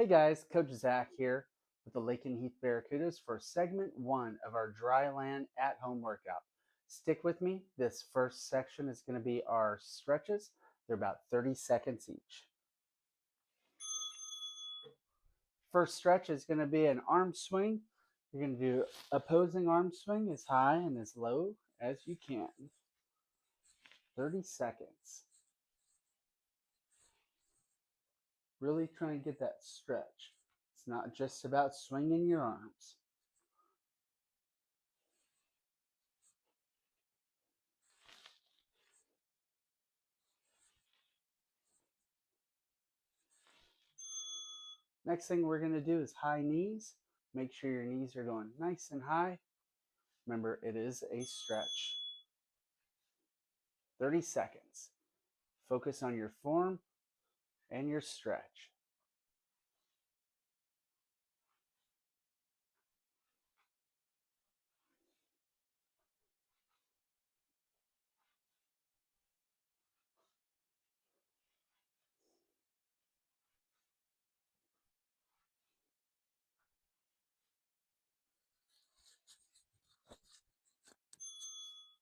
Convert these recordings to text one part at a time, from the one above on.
Hey guys, Coach Zach here with the Lake and Heath Barracudas for segment one of our dry land at home workout. Stick with me. This first section is going to be our stretches. They're about 30 seconds each. First stretch is going to be an arm swing. You're going to do opposing arm swing as high and as low as you can. 30 seconds. Really try and get that stretch. It's not just about swinging your arms. Next thing we're going to do is high knees. Make sure your knees are going nice and high. Remember, it is a stretch. 30 seconds. Focus on your form and your stretch.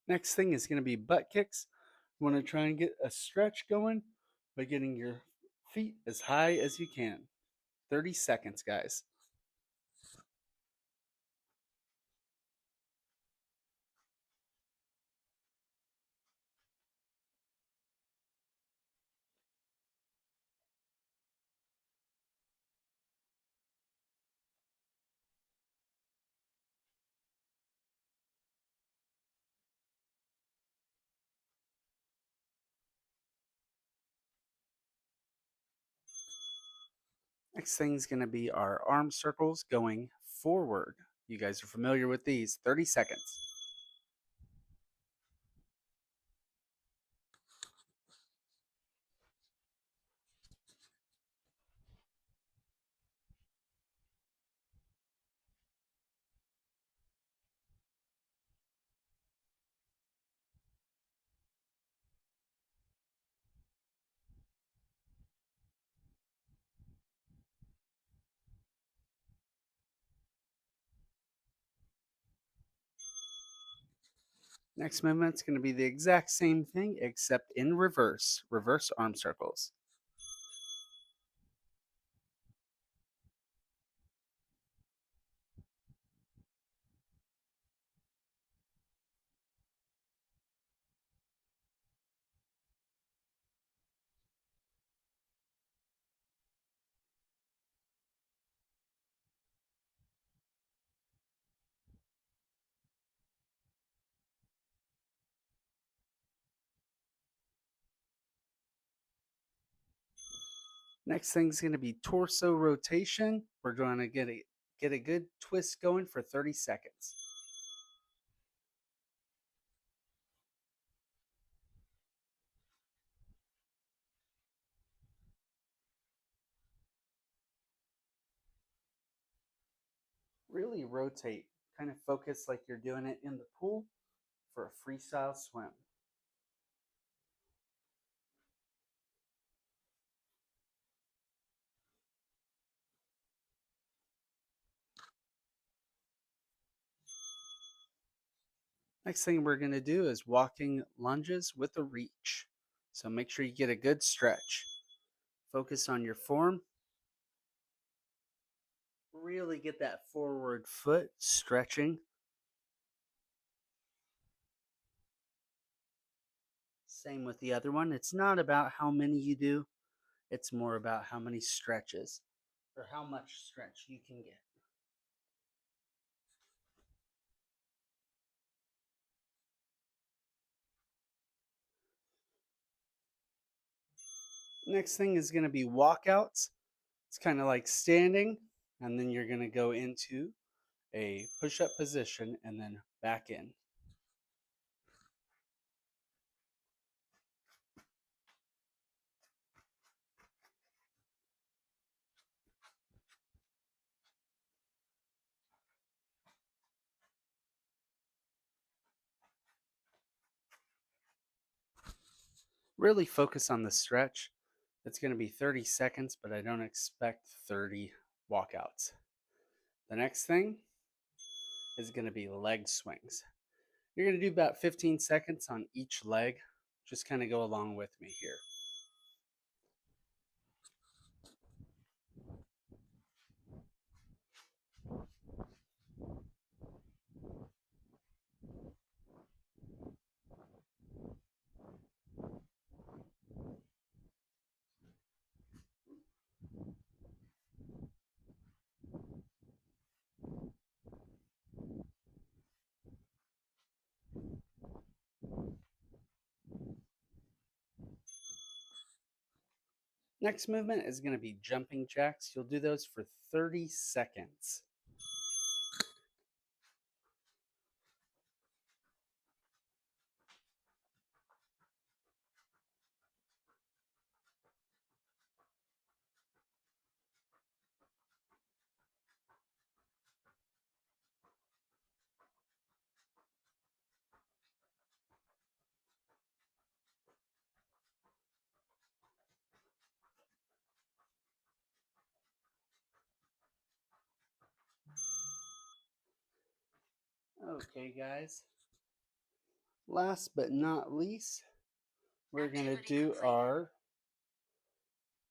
Next thing is going to be butt kicks. You want to try and get a stretch going by getting your feet as high as you can. 30 seconds, guys. Next thing is going to be our arm circles going forward. You guys are familiar with these. 30 seconds. Next movement is going to be the exact same thing except in reverse. Reverse arm circles. Next thing is going to be torso rotation. We're going to get a good twist going for 30 seconds. Really rotate. Kind of focus like you're doing it in the pool for a freestyle swim. Next thing we're going to do is walking lunges with a reach. So make sure you get a good stretch. Focus on your form. Really get that forward foot stretching. Same with the other one. It's not about how many you do, it's more about how many stretches or how much stretch you can get. Next thing is going to be walkouts. It's kind of like standing, and then you're going to go into a push up position and then back in. Really focus on the stretch. It's going to be 30 seconds, but I don't expect 30 walkouts. The next thing is going to be leg swings. You're going to do about 15 seconds on each leg. Just kind of go along with me here. Next movement is going to be jumping jacks. You'll do those for 30 seconds. Okay, guys. Last but not least, we're going to do our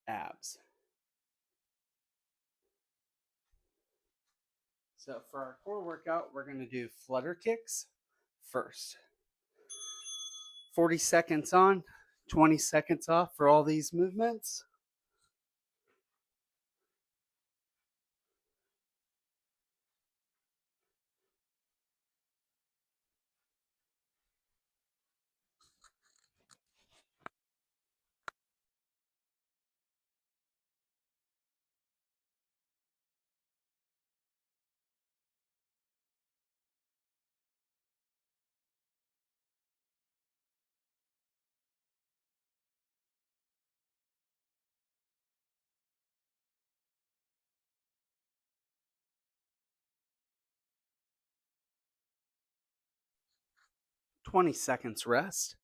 abs. So for our core workout, we're going to do flutter kicks first. 40 seconds on, 20 seconds off for all these movements. Twenty seconds rest.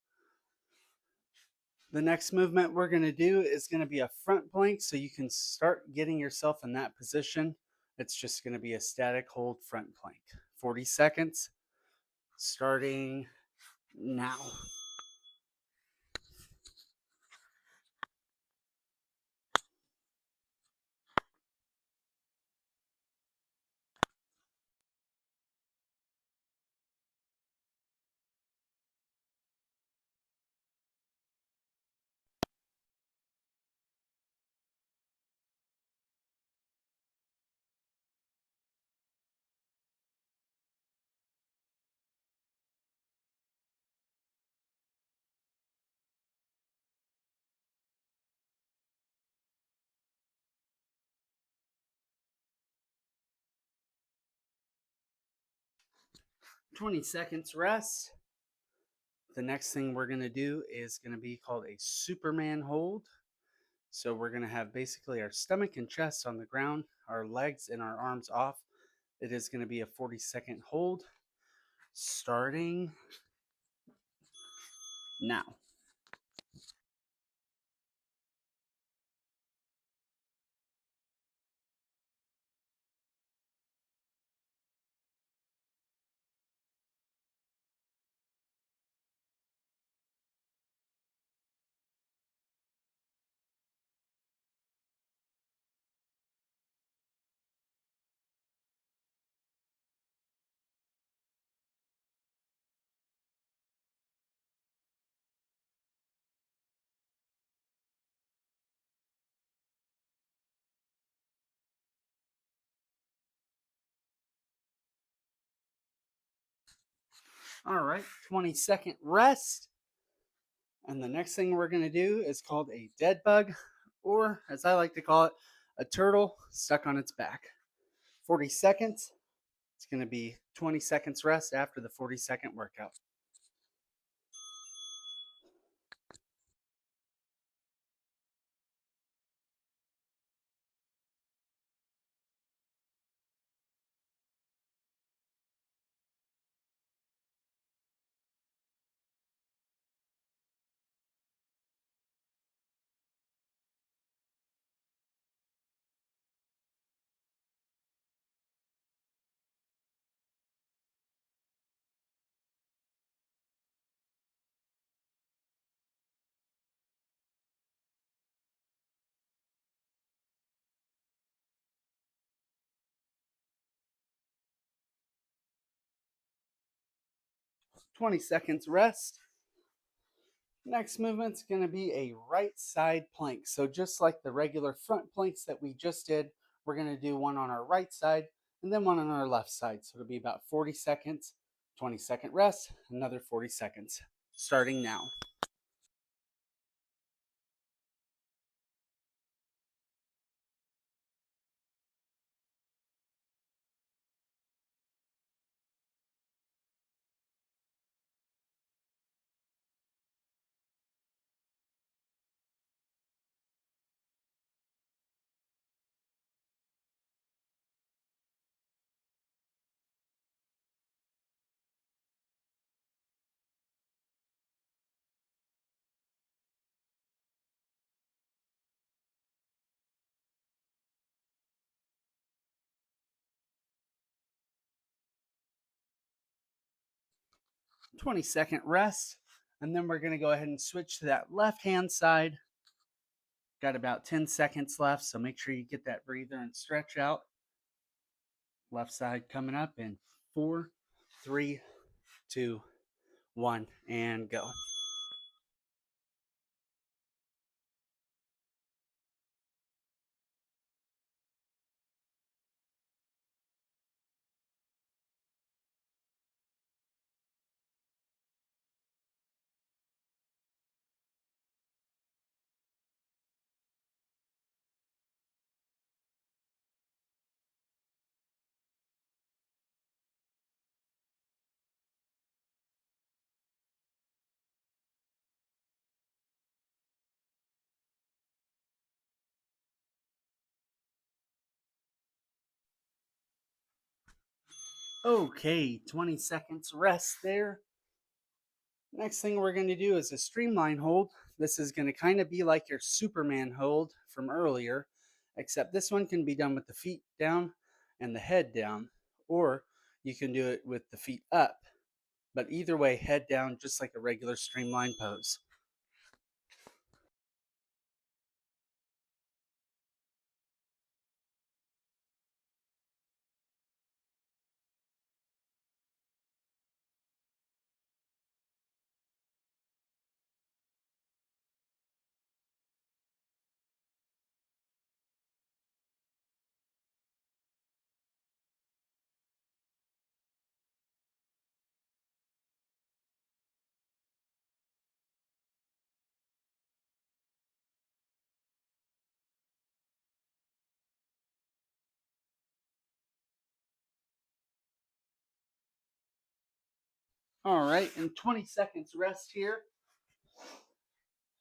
The next movement we're going to do is going to be a front plank, so you can start getting yourself in that position. It's just going to be a static hold front plank. 40 seconds, starting now. Twenty seconds rest. The next thing we're going to do is going to be called a Superman hold. So we're going to have basically our stomach and chest on the ground, our legs and our arms off. It is going to be a 40-second hold starting now. All right, 20-second rest. And the next thing we're going to do is called a dead bug, or as I like to call it, a turtle stuck on its back. 40 seconds. It's going to be 20 seconds rest after the 40-second workout. 20 seconds rest. Next movement's going to be a right side plank. So just like the regular front planks that we just did, we're going to do one on our right side and then one on our left side. So it'll be about 40 seconds, 20-second rest, another 40 seconds. Starting now. 20-second rest. And then we're going to go ahead and switch to that left hand side. Got about 10 seconds left, so make sure you get that breather and stretch out. Left side coming up in 4, 3, 2, 1, and go. Okay, 20 seconds rest there. Next thing we're going to do is a streamline hold. This is going to kind of be like your Superman hold from earlier, except this one can be done with the feet down and the head down, or you can do it with the feet up. But either way, head down, just like a regular streamline pose. All right, and 20 seconds rest here.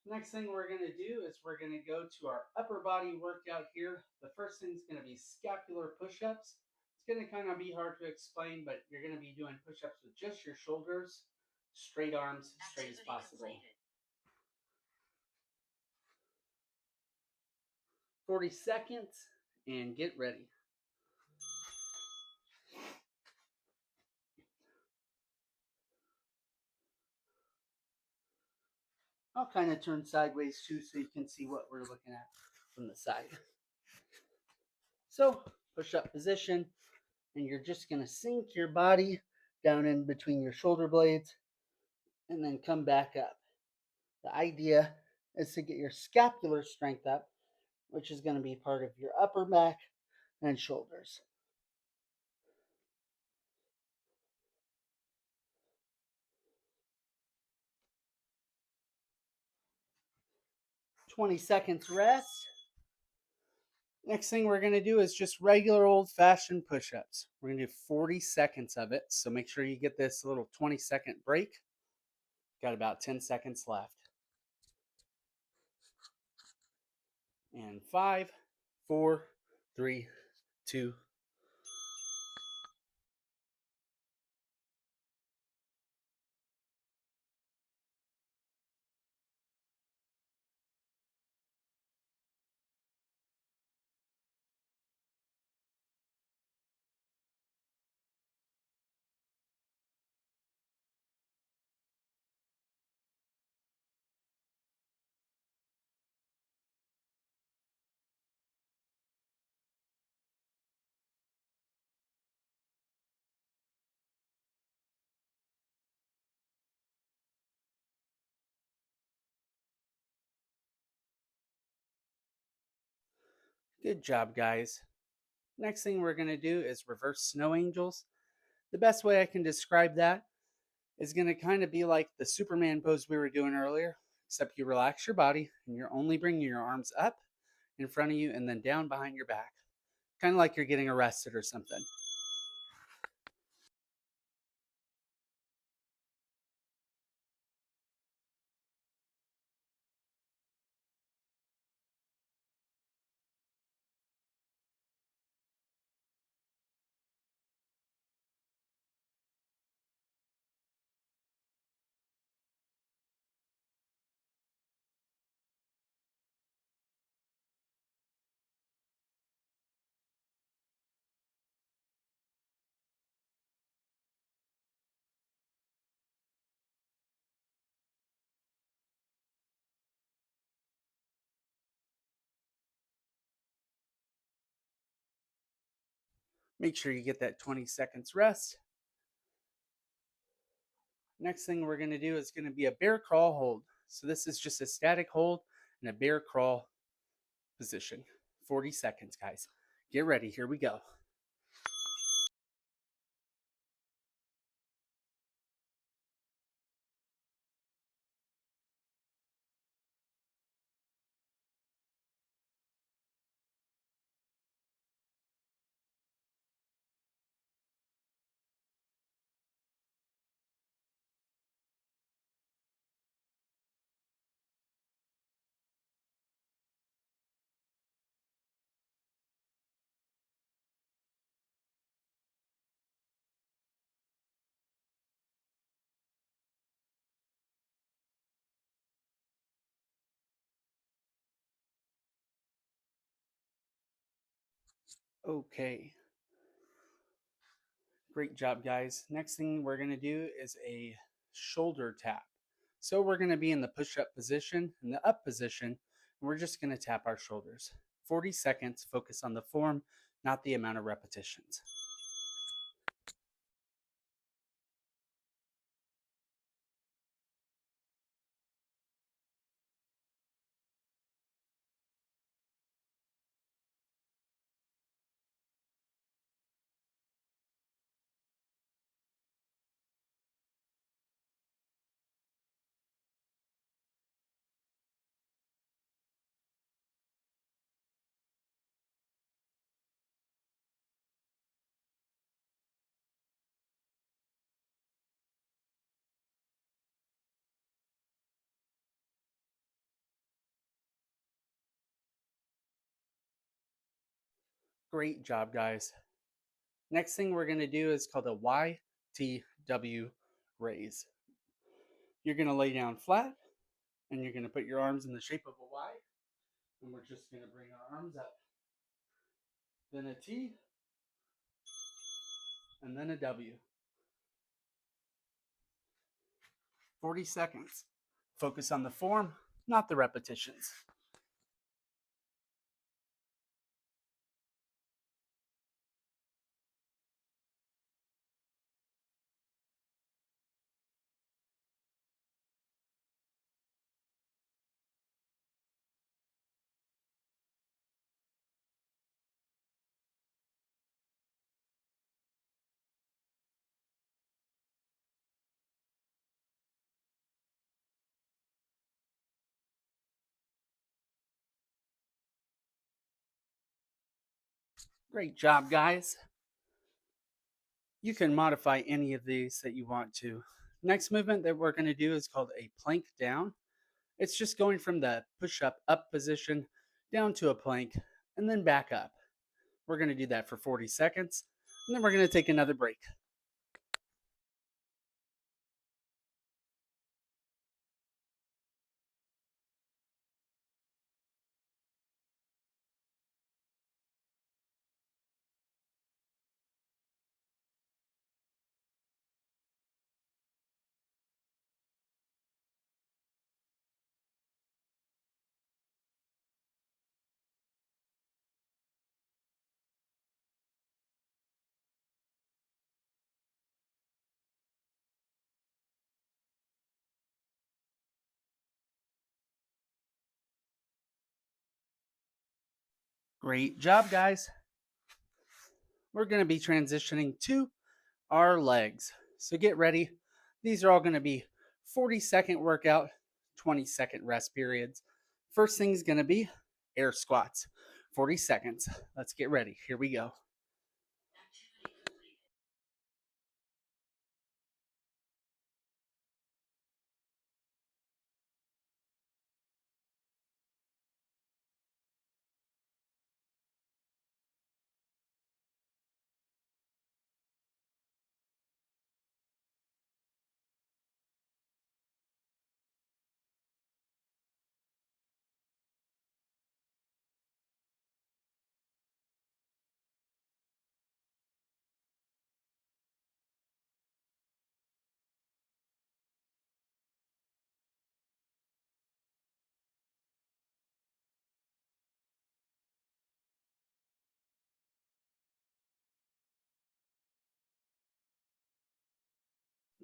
Next thing we're going to do is we're going to go to our upper body workout here. The first thing is going to be scapular push-ups. It's going to kind of be hard to explain, but you're going to be doing push-ups with just your shoulders, straight arms, straight as possible. 40 seconds and get ready. I'll kind of turn sideways too so you can see what we're looking at from the side. So, push-up position, and you're just going to sink your body down in between your shoulder blades and then come back up. The idea is to get your scapular strength up, which is going to be part of your upper back and shoulders. "20 seconds rest." Next thing we're going to do is just regular old-fashioned push-ups. We're going to do 40 seconds of it, so make sure you get this little 20-second break. Got about 10 seconds left. And 5, 4, 3, 2, Good job, guys. Next thing we're going to do is reverse snow angels. The best way I can describe that is going to kind of be like the Superman pose we were doing earlier, except you relax your body and you're only bringing your arms up in front of you and then down behind your back, kind of like you're getting arrested or something. Make sure you get that 20 seconds rest. Next thing we're going to do is going to be a bear crawl hold. So this is just a static hold in a bear crawl position. 40 seconds, guys. Get ready. Here we go. Okay. Great job, guys. Next thing we're going to do is a shoulder tap. So we're going to be in the push up position, in the up position, and we're just going to tap our shoulders. 40 seconds, focus on the form, not the amount of repetitions. Great job, guys. Next thing we're going to do is called a YTW raise. You're going to lay down flat and you're going to put your arms in the shape of a Y. And we're just going to bring our arms up. Then a T and then a W. 40 seconds. Focus on the form, not the repetitions. Great job, guys. You can modify any of these that you want to. Next movement that we're going to do is called a plank down. It's just going from the push up position down to a plank and then back up. We're going to do that for 40 seconds and then we're going to take another break. Great job, guys. We're going to be transitioning to our legs. So get ready. These are all going to be 40-second workout, 20-second rest periods. First thing is going to be air squats, 40 seconds. Let's get ready. Here we go.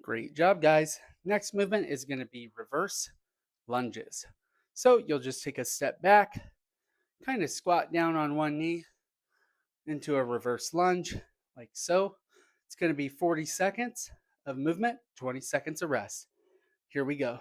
Great job, guys. Next movement is going to be reverse lunges. So you'll just take a step back, kind of squat down on one knee into a reverse lunge, like so. It's going to be 40 seconds of movement, 20 seconds of rest. Here we go.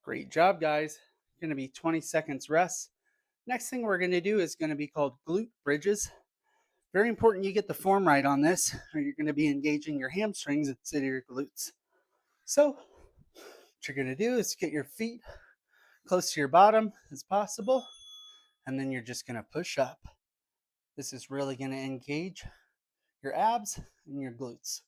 Great job, guys. Going to be 20 seconds rest. Next thing we're going to do is going to be called glute bridges. Very important you get the form right on this, or you're going to be engaging your hamstrings instead of your glutes. So, what you're going to do is get your feet close to your bottom as possible, and then you're just going to push up. This is really going to engage your abs and your glutes.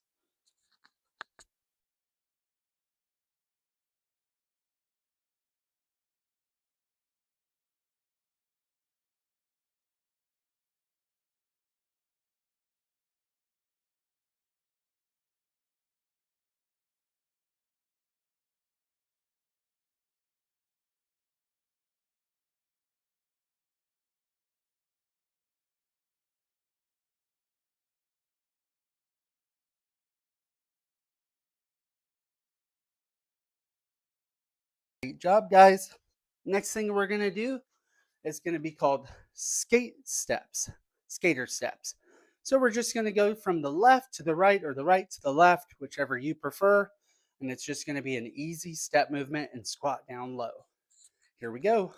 Great job, guys. Next thing we're going to do is going to be called skater steps. So we're just going to go from the left to the right or the right to the left, whichever you prefer. And it's just going to be an easy step movement and squat down low. Here we go.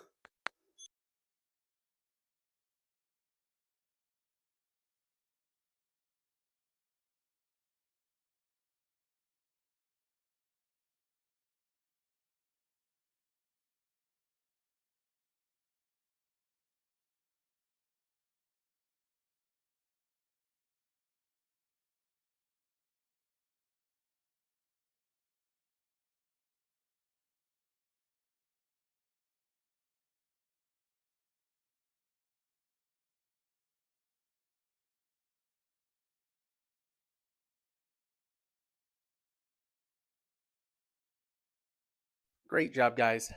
Great job, guys.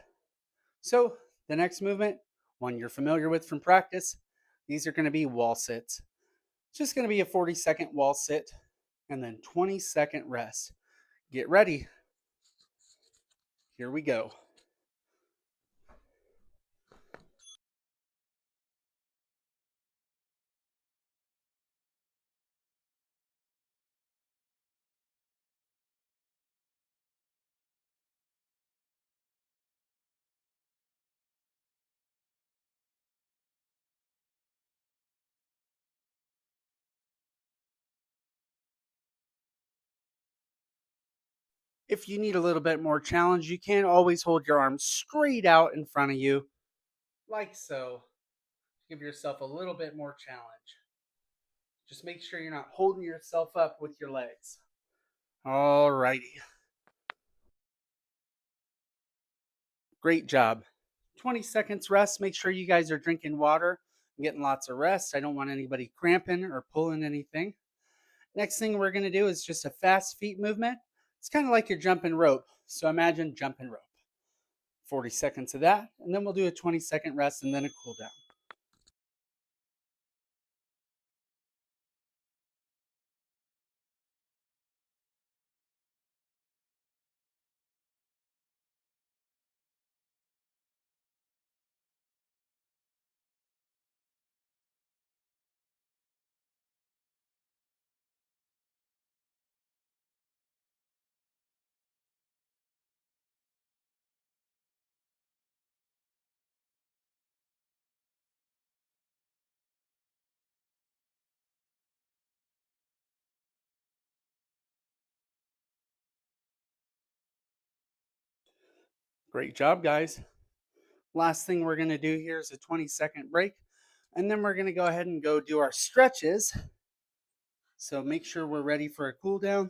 So the next movement, one you're familiar with from practice, these are going to be wall sits. It's just going to be a 40-second wall sit and then 20-second rest. Get ready. Here we go. If you need a little bit more challenge, you can always hold your arms straight out in front of you, like so. Give yourself a little bit more challenge. Just make sure you're not holding yourself up with your legs. All righty. Great job. 20 seconds rest. Make sure you guys are drinking water and getting lots of rest. I don't want anybody cramping or pulling anything. Next thing we're going to do is just a fast feet movement. It's kind of like you're jumping rope. So imagine jumping rope. 40 seconds of that, and then we'll do a 20-second rest and then a cool down. Great job, guys. Last thing we're going to do here is a 20-second break, and then we're going to go ahead and go do our stretches. So make sure we're ready for a cool down.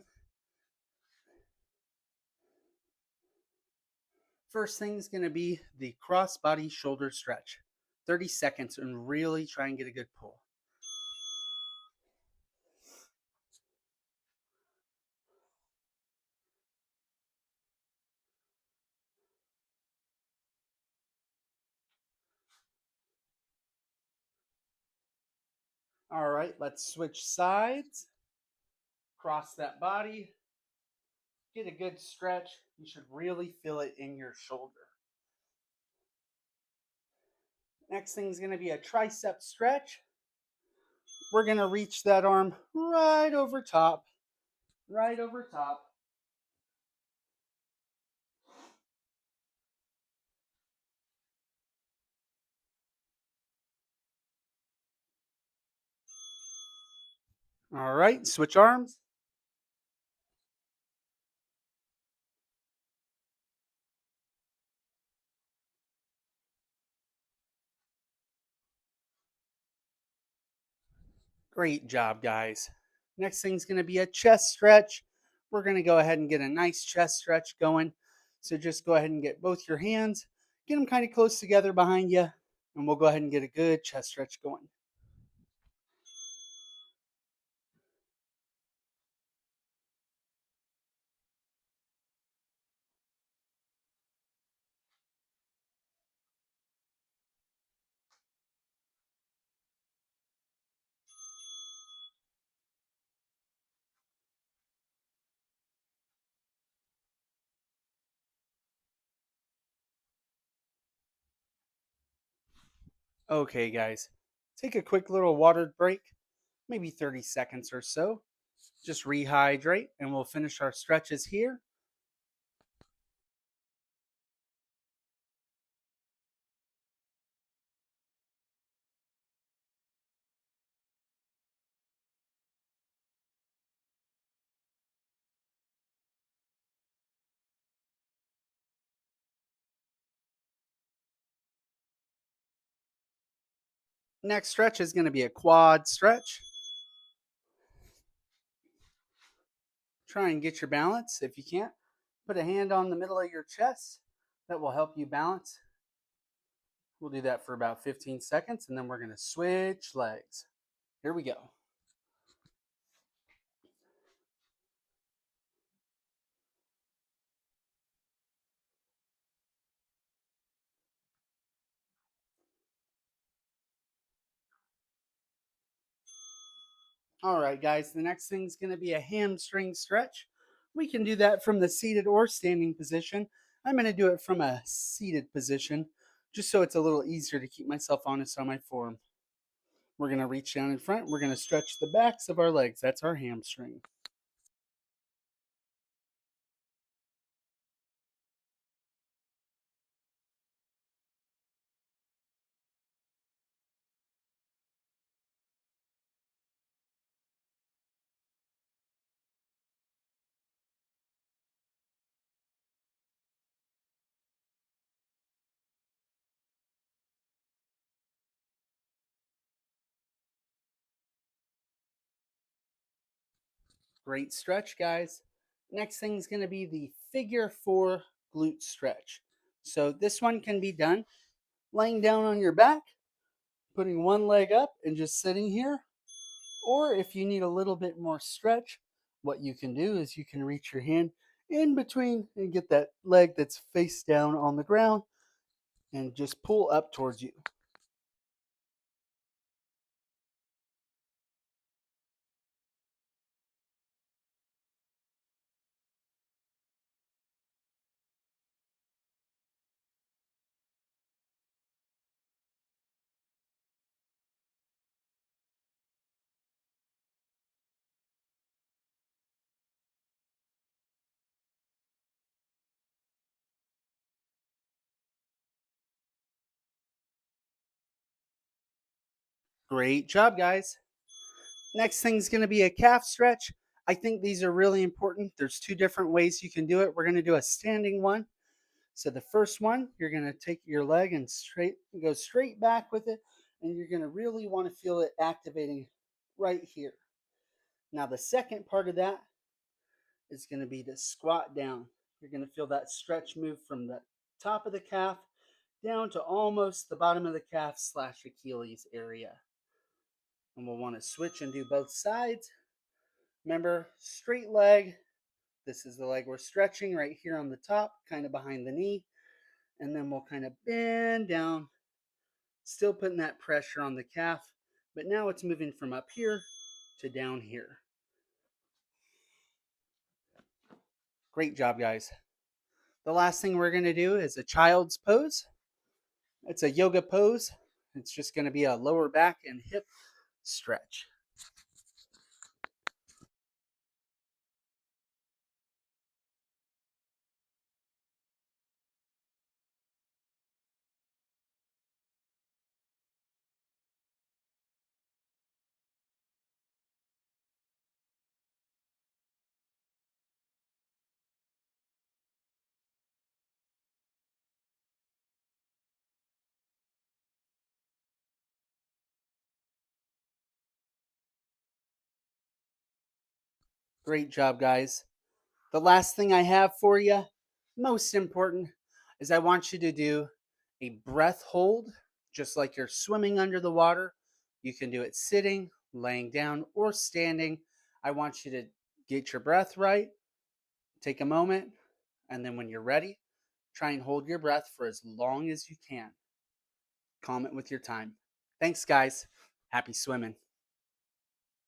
First thing is going to be the cross body shoulder stretch. 30 seconds and really try and get a good pull. All right, let's switch sides. Cross that body. Get a good stretch. You should really feel it in your shoulder. Next thing is going to be a tricep stretch. We're going to reach that arm right over top. Right over top. All right, switch arms. Great job, guys. Next thing's going to be a chest stretch. We're going to go ahead and get a nice chest stretch going. So just go ahead and get both your hands, get them kind of close together behind you, and we'll go ahead and get a good chest stretch going. Okay, guys, take a quick little water break, maybe 30 seconds or so. Just rehydrate, and we'll finish our stretches here. Next stretch is going to be a quad stretch. Try and get your balance. If you can't, put a hand on the middle of your chest. That will help you balance. We'll do that for about 15 seconds, and then we're going to switch legs. Here we go. All right, guys, the next thing is going to be a hamstring stretch. We can do that from the seated or standing position. I'm going to do it from a seated position just so it's a little easier to keep myself honest on my form. We're going to reach down in front. We're going to stretch the backs of our legs. That's our hamstring. Great stretch, guys. Next thing is going to be the figure 4 glute stretch. So this one can be done laying down on your back, putting one leg up and just sitting here. Or if you need a little bit more stretch, what you can do is you can reach your hand in between and get that leg that's face down on the ground and just pull up towards you. Great job, guys. Next thing is going to be a calf stretch. I think these are really important. There's two different ways you can do it. We're going to do a standing one. So the first one, you're going to take your leg and go straight back with it, and you're going to really want to feel it activating right here. Now the second part of that is going to be to squat down. You're going to feel that stretch move from the top of the calf down to almost the bottom of the calf / Achilles area. And we'll want to switch and do both sides. Remember, straight leg. This is the leg we're stretching right here on the top, kind of behind the knee. And then we'll kind of bend down, still putting that pressure on the calf. But now it's moving from up here to down here. Great job, guys. The last thing we're going to do is a child's pose. It's a yoga pose. It's just going to be a lower back and hip stretch. Great job, guys. The last thing I have for you, most important, is I want you to do a breath hold, just like you're swimming under the water. You can do it sitting, laying down, or standing. I want you to get your breath right, take a moment, and then when you're ready, try and hold your breath for as long as you can. Comment with your time. Thanks, guys. Happy swimming.